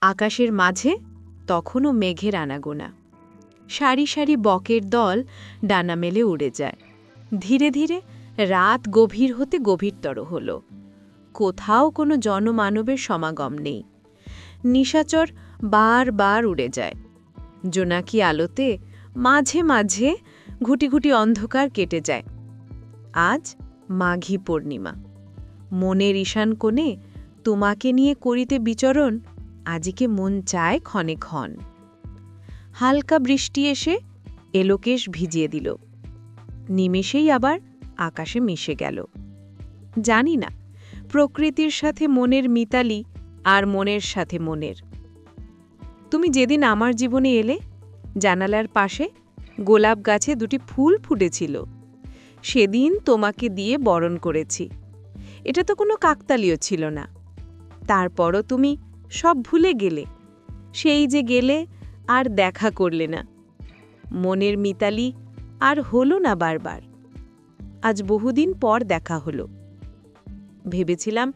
আকাশের মাঝে তখনও মেঘের আনাগোনা। সারি সারি বকের দল ডানা মেলে উড়ে যায়। ধীরে ধীরে রাত গভীর হতে গভীরতর হল। কোথাও কোনো জনমানবের সমাগম নেই। নিশাচর বারবার উড়ে যায়। জোনাকি আলোতে মাঝে মাঝে ঘুটি ঘুটি অন্ধকার কেটে যায়। আজ মাঘী পূর্ণিমা। মনের ঈশান কোণে তোমাকে নিয়ে করিতে বিচরণ আজিকে মন চায় ক্ষণে ক্ষণ। হালকা বৃষ্টি এসে এলোকেশ ভিজিয়ে দিল। নিমেষেই আবার আকাশে মিশে গেল। জানি না প্রকৃতির সাথে মনের মিতালি আর মনের সাথে মনের। তুমি যেদিন আমার জীবনে এলে, জানালার পাশে গোলাপ গাছে দুটি ফুল ফুটেছিল। সেদিন তোমাকে দিয়ে বরণ করেছি। এটা তো কোনো কাকতালীয় ছিল না। তারপরও তুমি সব ভুলে গেলে। সেই যে গেলে আর দেখা করলে না। মনের মিতালি আর হলো না বারবার। আজ বহুদিন পর দেখা হলো। ভেবেছিলাম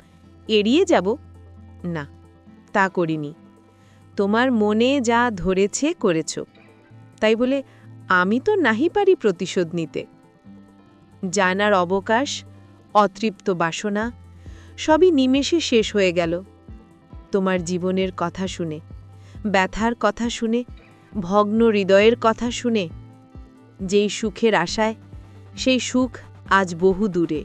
এড়িয়ে যাব, না তা করিনি। তোমার মনে যা ধরেছে করেছ, তাই বলে আমি তো নাহি পারি প্রতিশোধ নিতে। জানার অবকাশ, অতৃপ্ত বাসনা সবই নিমেষে শেষ হয়ে গেল। তোমার জীবনের কথা শুনে, ব্যথার কথা শুনে, ভগ্ন হৃদয়ের কথা শুনে। যেই সুখের আশায়, সেই সুখ আজ বহু দূরে।